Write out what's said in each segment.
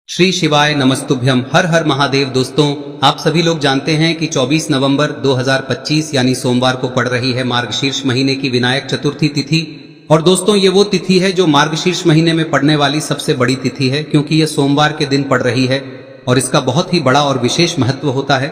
श्री शिवाय नमस्तुभ्यम। हर हर महादेव। दोस्तों, आप सभी लोग जानते हैं कि 24 नवंबर 2025 यानी सोमवार को पड़ रही है मार्गशीर्ष महीने की विनायक चतुर्थी तिथि। और दोस्तों, ये वो तिथि है जो मार्गशीर्ष महीने में पड़ने वाली सबसे बड़ी तिथि है, क्योंकि ये सोमवार के दिन पड़ रही है और इसका बहुत ही बड़ा और विशेष महत्व होता है।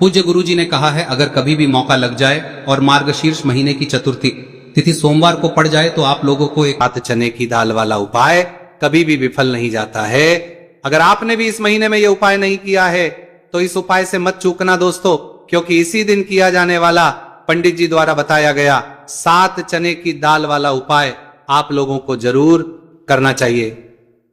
पूज्य गुरु जी ने कहा है, अगर कभी भी मौका लग जाए और मार्गशीर्ष महीने की चतुर्थी तिथि सोमवार को पड़ जाए तो आप लोगों को एक हाथ चने की दाल वाला उपाय कभी भी विफल नहीं जाता है। अगर आपने भी इस महीने में यह उपाय नहीं किया है तो इस उपाय से मत चूकना दोस्तों, क्योंकि इसी दिन किया जाने वाला पंडित जी द्वारा बताया गया 7 चने की दाल वाला उपाय आप लोगों को जरूर करना चाहिए।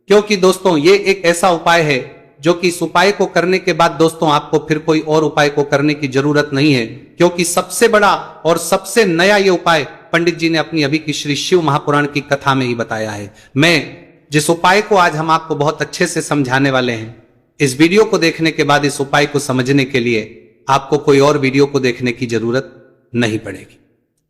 क्योंकि दोस्तों, ये एक ऐसा उपाय है जो कि इस उपाय को करने के बाद दोस्तों आपको फिर कोई और उपाय को करने की जरूरत नहीं है, क्योंकि सबसे बड़ा और सबसे नया ये उपाय पंडित जी ने अपनी अभी की श्री शिव महापुराण की कथा में ही बताया है। मैं जिस उपाय को आज हम आपको बहुत अच्छे से समझाने वाले हैं, इस वीडियो को देखने के बाद इस उपाय को समझने के लिए आपको कोई और वीडियो को देखने की जरूरत नहीं पड़ेगी।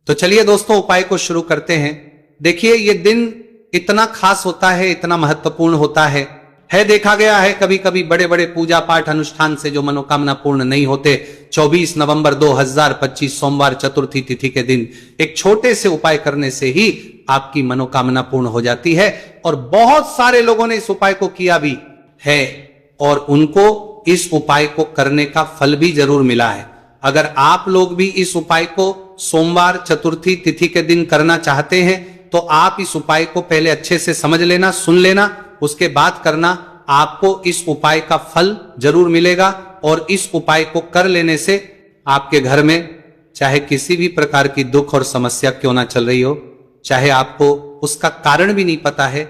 तो चलिए दोस्तों, उपाय को शुरू करते हैं। देखिए, ये दिन इतना खास होता है, इतना महत्वपूर्ण होता है। देखा गया है कभी कभी बड़े बड़े पूजा पाठ अनुष्ठान से जो मनोकामना पूर्ण नहीं होते, 24 नवंबर 2025 सोमवार चतुर्थी तिथि के दिन एक छोटे से उपाय करने से ही आपकी मनोकामना पूर्ण हो जाती है। और बहुत सारे लोगों ने इस उपाय को किया भी है और उनको इस उपाय को करने का फल भी जरूर मिला है। अगर आप लोग भी इस उपाय को सोमवार चतुर्थी तिथि के दिन करना चाहते हैं तो आप इस उपाय को पहले अच्छे से समझ लेना, सुन लेना, उसके बाद करना। आपको इस उपाय का फल जरूर मिलेगा और इस उपाय को कर लेने से आपके घर में चाहे किसी भी प्रकार की दुख और समस्या क्यों ना चल रही हो, चाहे आपको उसका कारण भी नहीं पता है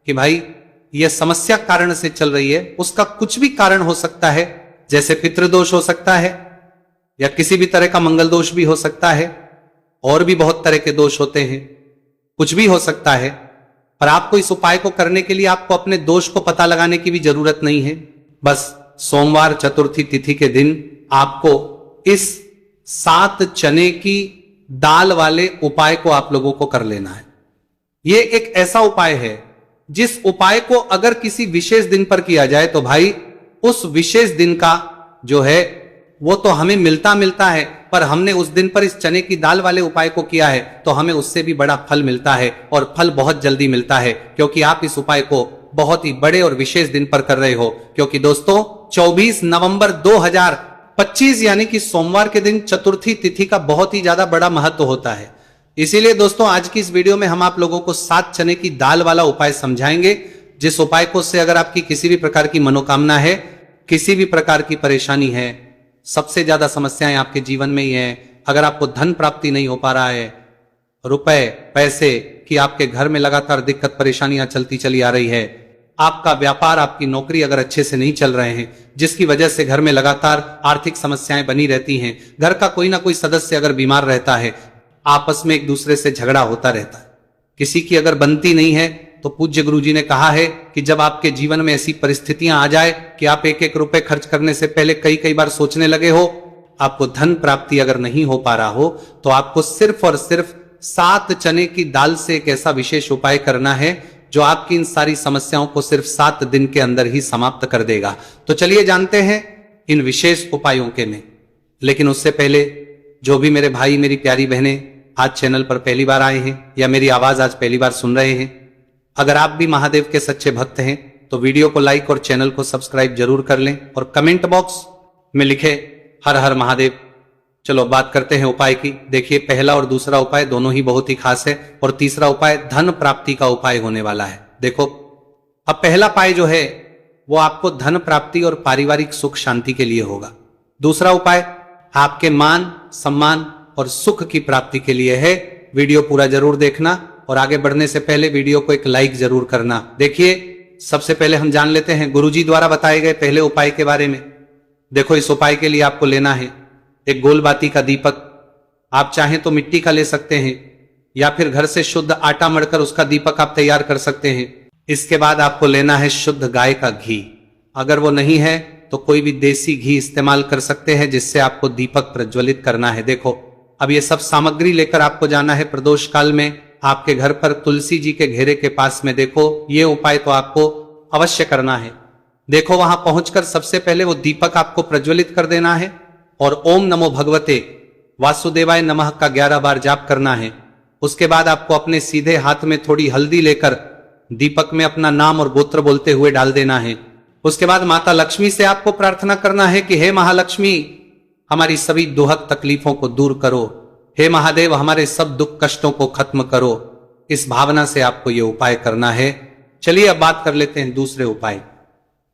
कि भाई यह समस्या कारण से चल रही है, उसका कुछ भी कारण हो सकता है, जैसे पितृदोष हो सकता है या किसी भी तरह का मंगल दोष भी हो सकता है, और भी बहुत तरह के दोष होते हैं, कुछ भी हो सकता है। पर आपको इस उपाय को करने के लिए आपको अपने दोष को पता लगाने की भी जरूरत नहीं है। बस सोमवार चतुर्थी तिथि के दिन आपको इस 7 चने की दाल वाले उपाय को आप लोगों को कर लेना है। यह एक ऐसा उपाय है जिस उपाय को अगर किसी विशेष दिन पर किया जाए तो भाई उस विशेष दिन का जो है वो तो हमें मिलता है, पर हमने उस दिन पर इस चने की दाल वाले उपाय को किया है तो हमें उससे भी बड़ा फल मिलता है, और फल बहुत जल्दी मिलता है, क्योंकि आप इस उपाय को बहुत ही बड़े और विशेष दिन पर कर रहे हो। क्योंकि दोस्तों, 24 नवंबर 2025 यानी कि सोमवार के दिन चतुर्थी तिथि का बहुत ही ज्यादा बड़ा महत्व होता है। इसीलिए दोस्तों, आज की इस वीडियो में हम आप लोगों को 7 चने की दाल वाला उपाय समझाएंगे, जिस उपाय को से अगर आपकी किसी भी प्रकार की मनोकामना है, किसी भी प्रकार की परेशानी है, सबसे ज्यादा समस्याएं आपके जीवन में ही हैं, अगर आपको धन प्राप्ति नहीं हो पा रहा है, रुपए पैसे की आपके घर में लगातार दिक्कत परेशानियां चलती चली आ रही है, आपका व्यापार आपकी नौकरी अगर अच्छे से नहीं चल रहे हैं, जिसकी वजह से घर में लगातार आर्थिक समस्याएं बनी रहती हैं, घर का कोई ना कोई सदस्य अगर बीमार रहता है, आपस में एक दूसरे से झगड़ा होता रहता है, किसी की अगर बनती नहीं है, तो पूज्य गुरु जी ने कहा है कि जब आपके जीवन में ऐसी परिस्थितियां आ जाए कि आप एक एक रुपए खर्च करने से पहले कई बार सोचने लगे हो, आपको धन प्राप्ति अगर नहीं हो पा रहा हो, तो आपको सिर्फ और सिर्फ 7 चने की दाल से एक ऐसा विशेष उपाय करना है जो आपकी इन सारी समस्याओं को सिर्फ 7 दिन के अंदर ही समाप्त कर देगा। तो चलिए जानते हैं इन विशेष उपायों के में। लेकिन उससे पहले जो भी मेरे भाई मेरी प्यारी बहनें आज चैनल पर पहली बार आए हैं या मेरी आवाज आज पहली बार सुन रहे हैं, अगर आप भी महादेव के सच्चे भक्त हैं तो वीडियो को लाइक और चैनल को सब्सक्राइब जरूर कर लें और कमेंट बॉक्स में लिखे हर हर महादेव। चलो बात करते हैं उपाय की। देखिए, पहला और दूसरा उपाय दोनों ही बहुत ही खास है, और तीसरा उपाय धन प्राप्ति का उपाय होने वाला है। देखो, अब पहला उपाय जो है वो आपको धन प्राप्ति और पारिवारिक सुख शांति के लिए होगा। दूसरा उपाय आपके मान सम्मान और सुख की प्राप्ति के लिए है। वीडियो पूरा जरूर देखना और आगे बढ़ने से पहले वीडियो को एक लाइक जरूर करना। देखिए, सबसे पहले हम जान लेते हैं गुरुजी द्वारा बताए गए पहले उपाय के बारे में। देखो, इस उपाय के लिए आपको लेना है एक गोलबाती का दीपक। आप चाहें तो मिट्टी का ले सकते हैं या फिर घर से शुद्ध आटा मढ़कर उसका दीपक आप तैयार कर सकते हैं। इसके बाद आपको लेना है शुद्ध गाय का घी। अगर वो नहीं है तो कोई भी देसी घी इस्तेमाल कर सकते हैं, जिससे आपको दीपक प्रज्वलित करना है। देखो, अब ये सब सामग्री लेकर आपको जाना है प्रदोष काल में आपके घर पर तुलसी जी के घेरे के पास में। देखो, ये उपाय तो आपको अवश्य करना है। देखो वहां पहुंचकर सबसे पहले वो दीपक आपको प्रज्वलित कर देना है और ओम नमो भगवते वासुदेवाय नमः का 11 बार जाप करना है। उसके बाद आपको अपने सीधे हाथ में थोड़ी हल्दी लेकर दीपक में अपना नाम और गोत्र बोलते हुए डाल देना है। उसके बाद माता लक्ष्मी से आपको प्रार्थना करना है कि हे महालक्ष्मी, हमारी सभी दुहक तकलीफों को दूर करो, हे महादेव हमारे सब दुख कष्टों को खत्म करो। इस भावना से आपको ये उपाय करना है। चलिए अब बात कर लेते हैं दूसरे उपाय।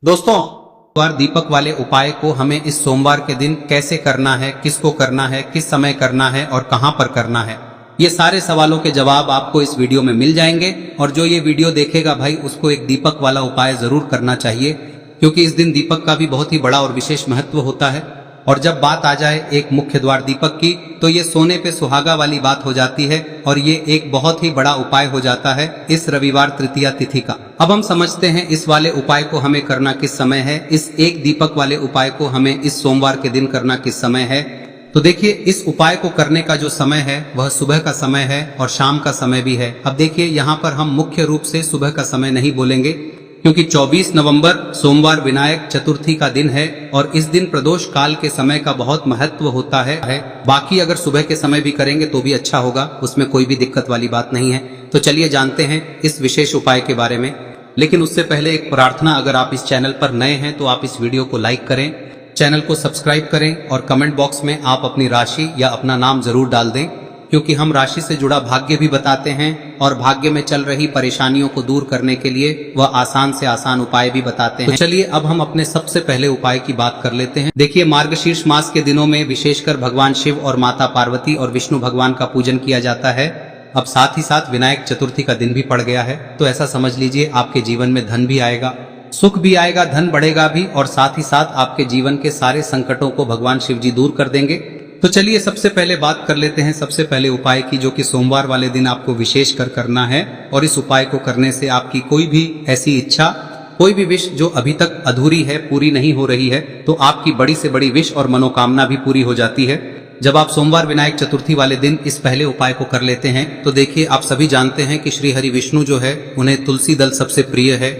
दोस्तों, सोमवार दीपक वाले उपाय को हमें इस सोमवार के दिन कैसे करना है, किसको करना है, किस समय करना है और कहां पर करना है, ये सारे सवालों के जवाब आपको इस वीडियो में मिल जाएंगे। और जो ये वीडियो देखेगा भाई, उसको एक दीपक वाला उपाय जरूर करना चाहिए, क्योंकि इस दिन दीपक का भी बहुत ही बड़ा और विशेष महत्व होता है। और जब बात आ जाए एक मुख्य द्वार दीपक की, तो ये सोने पे सुहागा वाली बात हो जाती है और ये एक बहुत ही बड़ा उपाय हो जाता है इस रविवार तृतीया तिथि का। अब हम समझते हैं इस वाले उपाय को हमें करना किस समय है, इस एक दीपक वाले उपाय को हमें इस सोमवार के दिन करना किस समय है। तो देखिए, इस उपाय को करने का जो समय है वह सुबह का समय है और शाम का समय भी है। अब देखिए, यहाँ पर हम मुख्य रूप से सुबह का समय नहीं बोलेंगे, क्योंकि 24 नवंबर सोमवार विनायक चतुर्थी का दिन है और इस दिन प्रदोष काल के समय का बहुत महत्व होता है। बाकी अगर सुबह के समय भी करेंगे तो भी अच्छा होगा, उसमें कोई भी दिक्कत वाली बात नहीं है। तो चलिए जानते हैं इस विशेष उपाय के बारे में। लेकिन उससे पहले एक प्रार्थना, अगर आप इस चैनल पर नए हैं तो आप इस वीडियो को लाइक करें, चैनल को सब्सक्राइब करें और कमेंट बॉक्स में आप अपनी राशि या अपना नाम जरूर डाल दें, क्योंकि हम राशि से जुड़ा भाग्य भी बताते हैं और भाग्य में चल रही परेशानियों को दूर करने के लिए वह आसान से आसान उपाय भी बताते हैं। तो चलिए अब हम अपने सबसे पहले उपाय की बात कर लेते हैं। देखिए, मार्गशीर्ष मास के दिनों में विशेषकर भगवान शिव और माता पार्वती और विष्णु भगवान का पूजन किया जाता है। अब साथ ही साथ विनायक चतुर्थी का दिन भी पड़ गया है, तो ऐसा समझ लीजिए आपके जीवन में धन भी आएगा, सुख भी आएगा, धन बढ़ेगा भी, और साथ ही साथ आपके जीवन के सारे संकटों को भगवान शिव जी दूर कर देंगे। तो चलिए सबसे पहले बात कर लेते हैं सबसे पहले उपाय की, जो कि सोमवार वाले दिन आपको विशेष कर करना है। और इस उपाय को करने से आपकी कोई भी ऐसी इच्छा, कोई भी विश जो अभी तक अधूरी है, पूरी नहीं हो रही है, तो आपकी बड़ी से बड़ी विश और मनोकामना भी पूरी हो जाती है जब आप सोमवार विनायक चतुर्थी वाले दिन इस पहले उपाय को कर लेते हैं। तो देखिए, आप सभी जानते हैं कि श्री हरि विष्णु जो है, उन्हें तुलसी दल सबसे प्रिय है।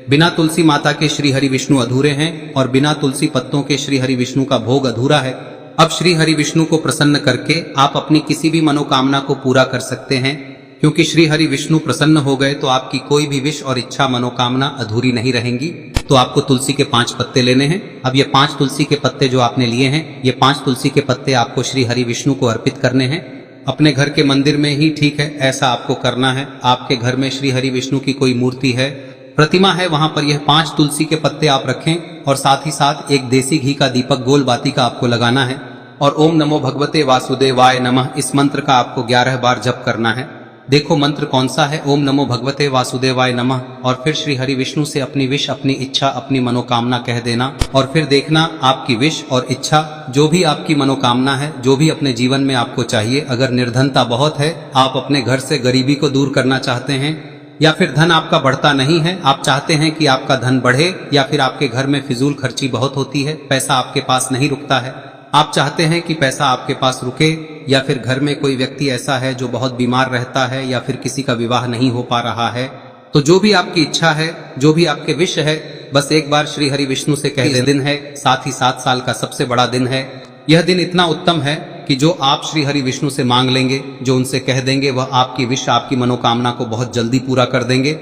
बिना तुलसी माता के श्री हरि विष्णु अधूरे हैं और बिना तुलसी पत्तों के श्री हरि विष्णु का भोग अधूरा है। अब श्री हरि विष्णु को प्रसन्न करके आप अपनी किसी भी मनोकामना को पूरा कर सकते हैं, क्योंकि श्री हरि विष्णु प्रसन्न हो गए तो आपकी कोई भी विश और इच्छा मनोकामना अधूरी नहीं रहेंगी। तो आपको तुलसी के 5 पत्ते लेने हैं। अब ये 5 तुलसी के पत्ते जो आपने लिए हैं, ये 5 तुलसी के पत्ते आपको श्री हरि विष्णु को अर्पित करने हैं। अपने घर के मंदिर में ही ठीक है, ऐसा आपको करना है। आपके घर में श्री हरि विष्णु की कोई मूर्ति है, प्रतिमा है, वहां पर यह 5 तुलसी के पत्ते आप रखें और साथ ही साथ एक देसी घी का दीपक गोल बाती का आपको लगाना है और ओम नमो भगवते वासुदेवाय नमः इस मंत्र का आपको 11 बार जप करना है। देखो मंत्र कौन सा है, ओम नमो भगवते वासुदेवाय नमः, और फिर श्री हरि विष्णु से अपनी विश, अपनी इच्छा, अपनी मनोकामना कह देना और फिर देखना आपकी विश और इच्छा, जो भी आपकी मनोकामना है, जो भी अपने जीवन में आपको चाहिए। अगर निर्धनता बहुत है, आप अपने घर से गरीबी को दूर करना चाहते हैं, या फिर धन आपका बढ़ता नहीं है, आप चाहते हैं कि आपका धन बढ़े, या फिर आपके घर में फिजूल खर्ची बहुत होती है, पैसा आपके पास नहीं रुकता है, आप चाहते हैं कि पैसा आपके पास रुके, या फिर घर में कोई व्यक्ति ऐसा है जो बहुत बीमार रहता है, या फिर किसी का विवाह नहीं हो पा रहा है, तो जो भी आपकी इच्छा है, जो भी आपके विश है, बस एक बार श्री हरि विष्णु से कह दे। दिन है, साथ ही 7 साल का सबसे बड़ा दिन है। यह दिन इतना उत्तम है कि जो आप श्री हरि विष्णु से मांग लेंगे, जो उनसे कह देंगे, वह आपकी विश, आपकी मनोकामना को बहुत जल्दी पूरा कर देंगे।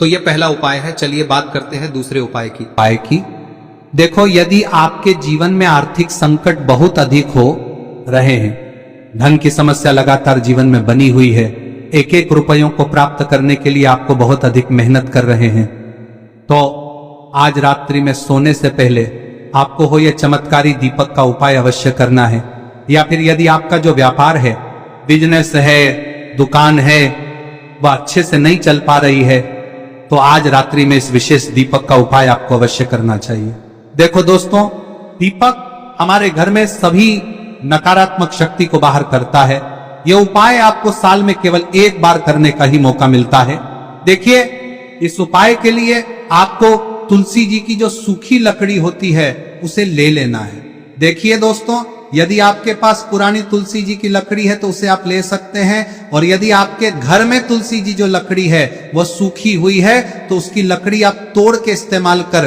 तो यह पहला उपाय है। चलिए बात करते हैं दूसरे उपाय की। देखो, यदि आपके जीवन में आर्थिक संकट बहुत अधिक हो रहे हैं, धन की समस्या लगातार जीवन में बनी हुई है, एक एक रुपयों को प्राप्त करने के लिए आपको बहुत अधिक मेहनत कर रहे हैं, तो आज रात्रि में सोने से पहले आपको हो यह चमत्कारी दीपक का उपाय अवश्य करना है। या फिर यदि आपका जो व्यापार है, बिजनेस है, दुकान है, वह अच्छे से नहीं चल पा रही है, तो आज रात्रि में इस विशेष दीपक का उपाय आपको अवश्य करना चाहिए। देखो दोस्तों, दीपक हमारे घर में सभी नकारात्मक शक्ति को बाहर करता है। यह उपाय आपको साल में केवल 1 बार करने का ही मौका मिलता है। देखिए, इस उपाय के लिए आपको तुलसी जी की जो सूखी लकड़ी होती है उसे ले लेना है। देखिए दोस्तों, यदि आपके पास पुरानी तुलसी जी की लकड़ी है तो उसे आप ले सकते हैं, और यदि आपके घर में तुलसी जी जो लकड़ी है वह सूखी हुई है तो उसकी लकड़ी आप तोड़ के इस्तेमाल कर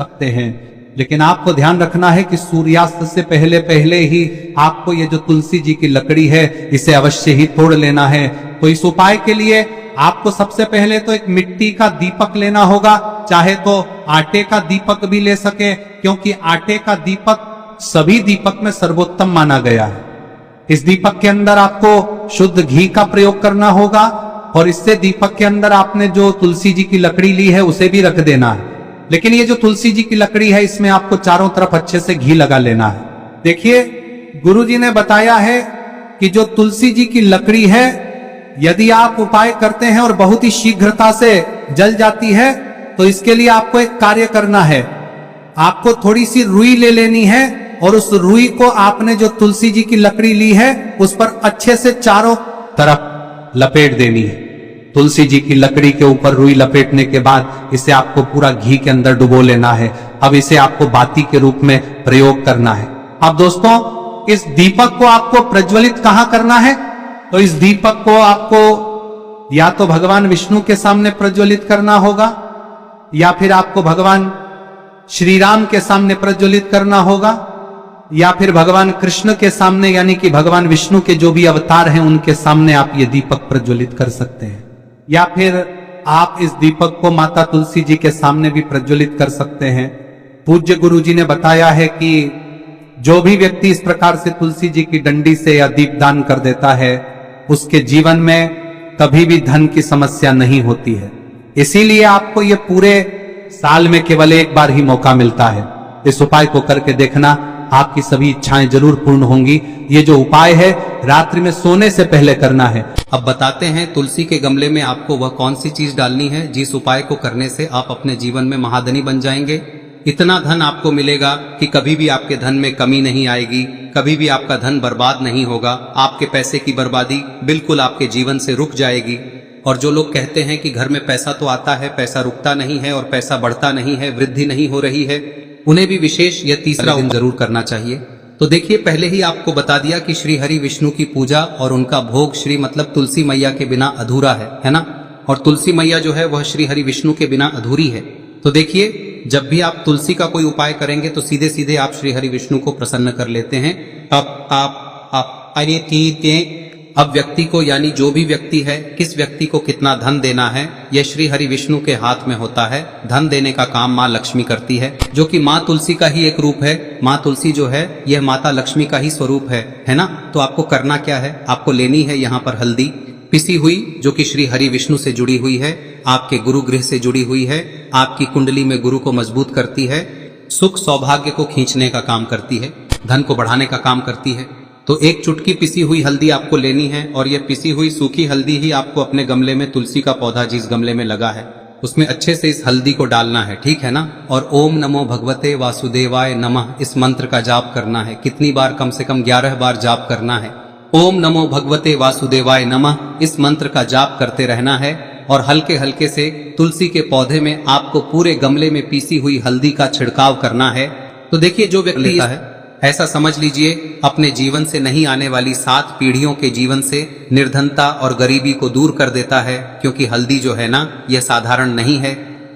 सकते हैं, लेकिन आपको ध्यान रखना है कि सूर्यास्त से पहले पहले ही आपको ये जो तुलसी जी की लकड़ी है इसे अवश्य ही तोड़ लेना है। तो इस उपाय के लिए आपको सबसे पहले तो एक मिट्टी का दीपक लेना होगा, चाहे तो आटे का दीपक भी ले सके, क्योंकि आटे का दीपक सभी दीपक में सर्वोत्तम माना गया है। इस दीपक के अंदर आपको शुद्ध घी का प्रयोग करना होगा और इससे दीपक के अंदर आपने जो तुलसी जी की लकड़ी ली है उसे भी रख देना है। लेकिन ये जो तुलसी जी की लकड़ी है इसमें आपको चारों तरफ अच्छे से घी लगा लेना है। देखिए, गुरु जी ने बताया है कि जो तुलसी जी की लकड़ी है यदि आप उपाय करते हैं और बहुत ही शीघ्रता से जल जाती है तो इसके लिए आपको एक कार्य करना है। आपको थोड़ी सी रुई ले लेनी है और उस रुई को आपने जो तुलसी जी की लकड़ी ली है उस पर अच्छे से चारों तरफ लपेट देनी है। तुलसी जी की लकड़ी के ऊपर रुई लपेटने के बाद इसे आपको पूरा घी के अंदर डुबो लेना है। अब इसे आपको बाती के रूप में प्रयोग करना है। अब दोस्तों, इस दीपक को आपको प्रज्वलित कहां करना है? तो इस दीपक को आपको या तो भगवान विष्णु के सामने प्रज्वलित करना होगा या फिर आपको भगवान श्री राम के सामने प्रज्वलित करना होगा या फिर भगवान कृष्ण के सामने, यानी कि भगवान विष्णु के जो भी अवतार हैं उनके सामने आप ये दीपक प्रज्वलित कर सकते हैं। या फिर आप इस दीपक को माता तुलसी जी के सामने भी प्रज्वलित कर सकते हैं। पूज्य गुरु जी ने बताया है कि जो भी व्यक्ति इस प्रकार से तुलसी जी की डंडी से या दीपदान कर देता है उसके जीवन में कभी भी धन की समस्या नहीं होती है। इसीलिए आपको ये पूरे साल में केवल एक बार ही मौका मिलता है। इस उपाय को करके देखना, आपकी सभी इच्छाएं जरूर पूर्ण होंगी। ये जो उपाय है रात्रि में सोने से पहले करना है। अब बताते हैं तुलसी के गमले में आपको वह कौन सी चीज डालनी है जिस उपाय को करने से आप अपने जीवन में महाधनी बन जाएंगे। इतना धन आपको मिलेगा कि कभी भी आपके धन में कमी नहीं आएगी, कभी भी आपका धन बर्बाद नहीं होगा। आपके पैसे की बर्बादी बिल्कुल आपके जीवन से रुक जाएगी। और जो लोग कहते हैं कि घर में पैसा तो आता है, पैसा रुकता नहीं है और पैसा बढ़ता नहीं है, वृद्धि नहीं हो रही है, उन्हें भी विशेष यह तीसरा दिन जरूर करना चाहिए। तो देखिए, पहले ही आपको बता दिया कि श्री हरि विष्णु की पूजा और उनका भोग श्री मतलब तुलसी मैया के बिना अधूरा है ना। और तुलसी मैया जो है वह श्री हरि विष्णु के बिना अधूरी है। तो देखिए, जब भी आप तुलसी का कोई उपाय करेंगे तो सीधे सीधे आप श्री हरि विष्णु को प्रसन्न कर लेते हैं। अब व्यक्ति को, यानी जो भी व्यक्ति है, किस व्यक्ति को कितना धन देना है यह श्री हरि विष्णु के हाथ में होता है। धन देने का काम माँ लक्ष्मी करती है, जो कि माँ तुलसी का ही एक रूप है। माँ तुलसी जो है यह माता लक्ष्मी का ही स्वरूप है ना। तो आपको करना क्या है, आपको लेनी है यहाँ पर हल्दी पिसी हुई, जो कि श्री हरि विष्णु से जुड़ी हुई है, आपके गुरु गृह से जुड़ी हुई है, आपकी कुंडली में गुरु को मजबूत करती है, सुख सौभाग्य को खींचने का काम करती है, धन को बढ़ाने का काम करती है। तो एक चुटकी पिसी हुई हल्दी आपको लेनी है और यह पिसी हुई सूखी हल्दी ही आपको अपने गमले में, तुलसी का पौधा जिस गमले में लगा है उसमें अच्छे से इस हल्दी को डालना है, ठीक है ना। और ओम नमो भगवते वासुदेवाय नमः इस मंत्र का जाप करना है। कितनी बार? कम से कम 11 बार जाप करना है। ओम नमो भगवते वासुदेवाय नमः इस मंत्र का जाप करते रहना है और हल्के हल्के से तुलसी के पौधे में आपको पूरे गमले में पीसी हुई हल्दी का छिड़काव करना है। तो देखिए, जो व्यक्ति लेता है, ऐसा समझ लीजिए अपने जीवन से नहीं आने वाली 7 पीढ़ियों के जीवन से निर्धनता और गरीबी को दूर कर देता है। क्योंकि हल्दी जो है ना, यह साधारण नहीं है।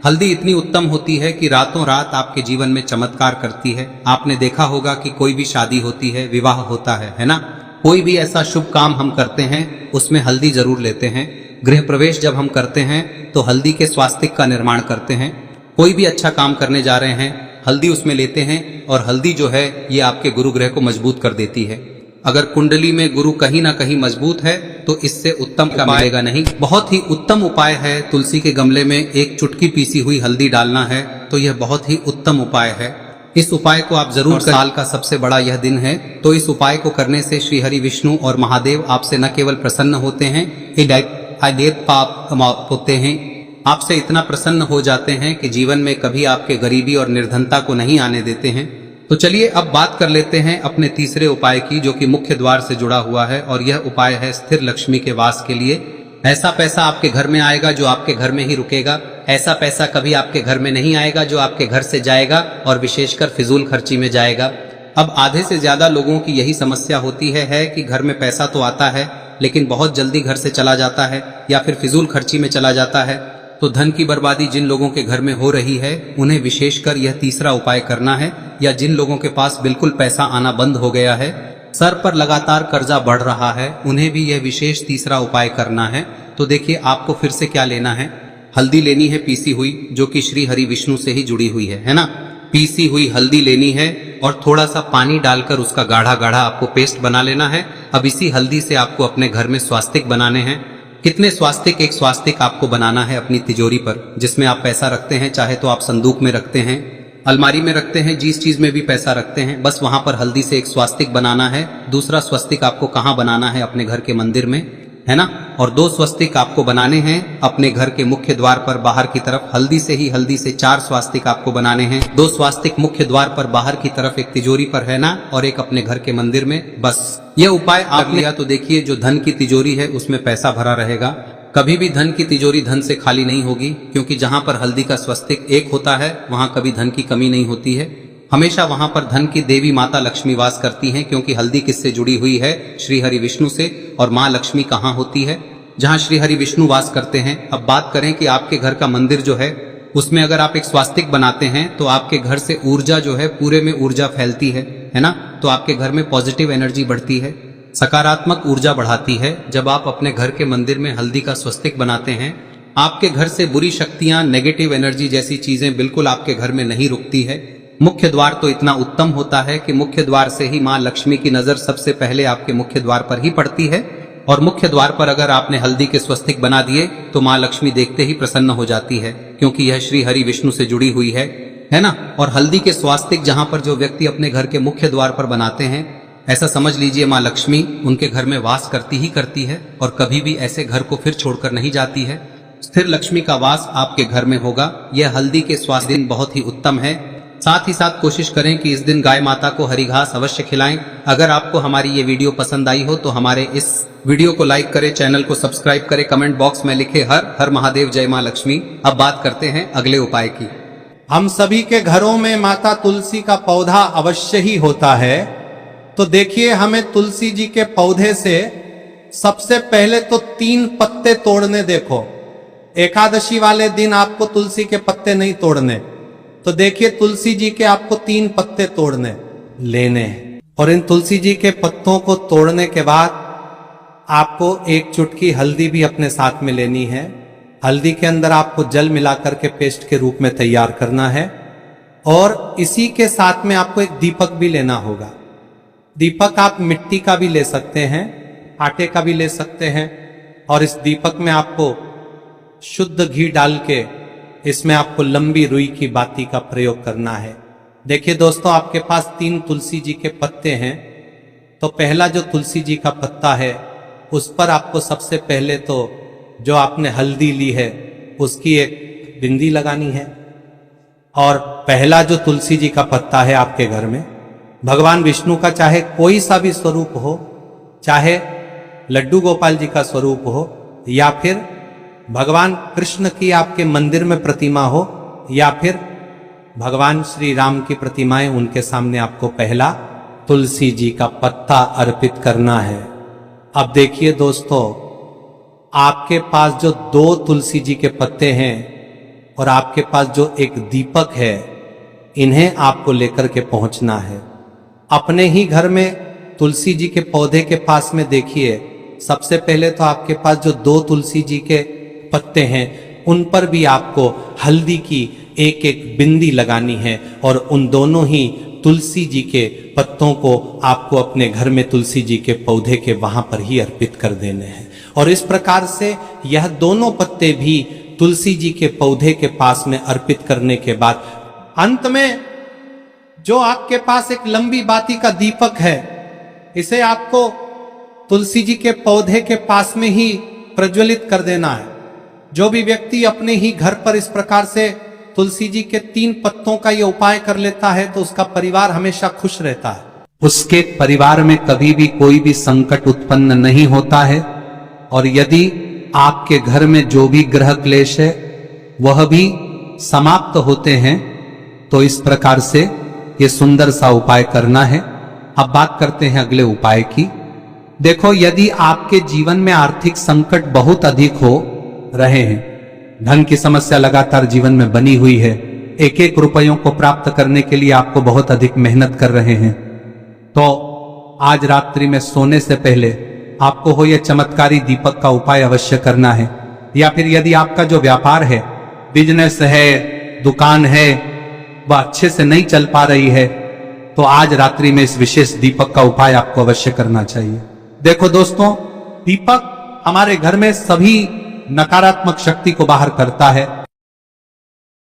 हल्दी इतनी उत्तम होती है कि रातों रात आपके जीवन में चमत्कार करती है। आपने देखा होगा कि कोई भी शादी होती है, विवाह होता है ना, कोई भी ऐसा शुभ काम हम करते हैं उसमें हल्दी जरूर लेते हैं। गृह प्रवेश जब हम करते हैं तो हल्दी के स्वास्तिक का निर्माण करते हैं। कोई भी अच्छा काम करने जा रहे हैं, हल्दी उसमें लेते हैं और हल्दी जो है ये आपके गुरु ग्रह को मजबूत कर देती है। अगर कुंडली में गुरु कहीं ना कहीं मजबूत है तो इससे उत्तम का मिलेगा नहीं। बहुत ही उत्तम उपाय है, तुलसी के गमले में एक चुटकी पीसी हुई हल्दी डालना है, तो यह बहुत ही उत्तम उपाय है। इस उपाय को आप जरूर, साल का सबसे बड़ा यह दिन है, तो इस उपाय को करने से श्री हरि विष्णु और महादेव आपसे न केवल प्रसन्न होते हैं, पाप होते हैं, आपसे इतना प्रसन्न हो जाते हैं कि जीवन में कभी आपके गरीबी और निर्धनता को नहीं आने देते हैं। तो चलिए अब बात कर लेते हैं अपने तीसरे उपाय की, जो कि मुख्य द्वार से जुड़ा हुआ है। और यह उपाय है स्थिर लक्ष्मी के वास के लिए। ऐसा पैसा आपके घर में आएगा जो आपके घर में ही रुकेगा। ऐसा पैसा कभी आपके घर में नहीं आएगा जो आपके घर से जाएगा और विशेषकर फिजूल खर्ची में जाएगा। अब आधे से ज्यादा लोगों की यही समस्या होती है कि घर में पैसा तो आता है लेकिन बहुत जल्दी घर से चला जाता है या फिर फिजूल खर्ची में चला जाता है। तो धन की बर्बादी जिन लोगों के घर में हो रही है उन्हें विशेषकर यह तीसरा उपाय करना है, या जिन लोगों के पास बिल्कुल पैसा आना बंद हो गया है, सर पर लगातार कर्जा बढ़ रहा है, उन्हें भी यह विशेष तीसरा उपाय करना है। तो देखिए आपको फिर से क्या लेना है। हल्दी लेनी है पीसी हुई, जो कि श्री हरि विष्णु से ही जुड़ी हुई है ना। पीसी हुई हल्दी लेनी है और थोड़ा सा पानी डालकर उसका गाढ़ा गाढ़ा आपको पेस्ट बना लेना है। अब इसी हल्दी से आपको अपने घर में स्वास्तिक बनाने हैं। कितने स्वास्तिक? एक स्वास्तिक आपको बनाना है अपनी तिजोरी पर, जिसमें आप पैसा रखते हैं, चाहे तो आप संदूक में रखते हैं, अलमारी में रखते हैं, जिस चीज में भी पैसा रखते हैं, बस वहां पर हल्दी से एक स्वास्तिक बनाना है। दूसरा स्वस्तिक आपको कहाँ बनाना है? अपने घर के मंदिर में, है ना। और 2 स्वस्तिक आपको बनाने हैं अपने घर के मुख्य द्वार पर बाहर की तरफ। हल्दी से 4 स्वास्तिक आपको बनाने हैं। 2 स्वास्तिक मुख्य द्वार पर बाहर की तरफ, एक तिजोरी पर, है ना, और एक अपने घर के मंदिर में। बस यह उपाय आप लिया तो देखिए जो धन की तिजोरी है उसमें पैसा भरा रहेगा। कभी भी धन की तिजोरी धन से खाली नहीं होगी, क्योंकि जहां पर हल्दी का स्वस्तिक एक होता है वहां कभी धन की कमी नहीं होती है। हमेशा वहां पर धन की देवी माता लक्ष्मी वास करती हैं, क्योंकि हल्दी किससे जुड़ी हुई है? श्री हरि विष्णु से। और माँ लक्ष्मी कहाँ होती है? जहाँ श्री हरि विष्णु वास करते हैं। अब बात करें कि आपके घर का मंदिर जो है उसमें अगर आप एक स्वास्तिक बनाते हैं तो आपके घर से ऊर्जा जो है, पूरे में ऊर्जा फैलती है ना। तो आपके घर में पॉजिटिव एनर्जी बढ़ती है, सकारात्मक ऊर्जा बढ़ाती है। जब आप अपने घर के मंदिर में हल्दी का स्वस्तिक बनाते हैं, आपके घर से बुरी शक्तियां, नेगेटिव एनर्जी जैसी चीजें बिल्कुल आपके घर में नहीं रुकती है। मुख्य द्वार तो इतना उत्तम होता है कि मुख्य द्वार से ही माँ लक्ष्मी की नजर सबसे पहले आपके मुख्य द्वार पर ही पड़ती है। और मुख्य द्वार पर अगर आपने हल्दी के स्वस्तिक बना दिए तो माँ लक्ष्मी देखते ही प्रसन्न हो जाती है, क्योंकि यह श्री हरि विष्णु से जुड़ी हुई है ना। और हल्दी के स्वास्तिक जहां पर जो व्यक्ति अपने घर के मुख्य द्वार पर बनाते हैं, ऐसा समझ लीजिए माँ लक्ष्मी उनके घर में वास करती ही करती है और कभी भी ऐसे घर को फिर छोड़कर नहीं जाती है। स्थिर लक्ष्मी का वास आपके घर में होगा। यह हल्दी के स्वास्थ्य दिन बहुत ही उत्तम है। साथ ही साथ कोशिश करें कि इस दिन गाय माता को हरी घास अवश्य खिलाएं। अगर आपको हमारी ये वीडियो पसंद आई हो तो हमारे इस वीडियो को लाइक करें, चैनल को सब्सक्राइब करें, कमेंट बॉक्स में लिखे हर हर महादेव, जय माँ लक्ष्मी। अब बात करते हैं अगले उपाय की। हम सभी के घरों में माता तुलसी का पौधा अवश्य ही होता है। तो देखिए हमें तुलसी जी के पौधे से सबसे पहले तो 3 पत्ते तोड़ने। देखो एकादशी वाले दिन आपको तुलसी के पत्ते नहीं तोड़ने, तो देखिए तुलसी जी के आपको 3 पत्ते तोड़ने लेने हैं। और इन तुलसी जी के पत्तों को तोड़ने के बाद आपको 1 चुटकी हल्दी भी अपने साथ में लेनी है। हल्दी के अंदर आपको जल मिलाकर के पेस्ट के रूप में तैयार करना है। और इसी के साथ में आपको एक दीपक भी लेना होगा। दीपक आप मिट्टी का भी ले सकते हैं, आटे का भी ले सकते हैं। और इस दीपक में आपको शुद्ध घी डाल के इसमें आपको लंबी रुई की बाती का प्रयोग करना है। देखिए दोस्तों, आपके पास 3 तुलसी जी के पत्ते हैं, तो पहला जो तुलसी जी का पत्ता है उस पर आपको सबसे पहले तो जो आपने हल्दी ली है उसकी एक बिंदी लगानी है। और पहला जो तुलसी जी का पत्ता है आपके घर में, भगवान विष्णु का चाहे कोई सा भी स्वरूप हो, चाहे लड्डू गोपाल जी का स्वरूप हो, या फिर भगवान कृष्ण की आपके मंदिर में प्रतिमा हो, या फिर भगवान श्री राम की प्रतिमाएं, उनके सामने आपको पहला तुलसी जी का पत्ता अर्पित करना है। अब देखिए दोस्तों, आपके पास जो 2 तुलसी जी के पत्ते हैं और आपके पास जो एक दीपक है, इन्हें आपको लेकर के पहुंचना है। अपने ही घर में तुलसी जी के पौधे के पास में देखिए, सबसे पहले तो आपके पास जो 2 तुलसी जी के पत्ते हैं उन पर भी आपको हल्दी की एक एक बिंदी लगानी है। और उन दोनों ही तुलसी जी के पत्तों को आपको अपने घर में तुलसी जी के पौधे के वहां पर ही अर्पित कर देने हैं। और इस प्रकार से यह दोनों पत्ते भी तुलसी जी के पौधे के पास में अर्पित करने के बाद अंत में जो आपके पास एक लंबी बाती का दीपक है, इसे आपको तुलसी जी के पौधे के पास में ही प्रज्वलित कर देना है। जो भी व्यक्ति अपने ही घर पर इस प्रकार से तुलसी जी के 3 पत्तों का यह उपाय कर लेता है तो उसका परिवार हमेशा खुश रहता है। उसके परिवार में कभी भी कोई भी संकट उत्पन्न नहीं होता है। और यदि आपके घर में जो भी ग्रह क्लेश है वह भी समाप्त होते हैं। तो इस प्रकार से ये सुंदर सा उपाय करना है। अब बात करते हैं अगले उपाय की। देखो, यदि आपके जीवन में आर्थिक संकट बहुत अधिक हो रहे हैं, धन की समस्या लगातार जीवन में बनी हुई है, एक एक रुपयों को प्राप्त करने के लिए आपको बहुत अधिक मेहनत कर रहे हैं, तो आज रात्रि में सोने से पहले आपको हो यह चमत्कारी दीपक का उपाय अवश्य करना है। या फिर यदि आपका जो व्यापार है, बिजनेस है, दुकान है, वह अच्छे से नहीं चल पा रही है, तो आज रात्रि में इस विशेष दीपक का उपाय आपको अवश्य करना चाहिए। देखो दोस्तों, दीपक हमारे घर में सभी नकारात्मक शक्ति को बाहर करता है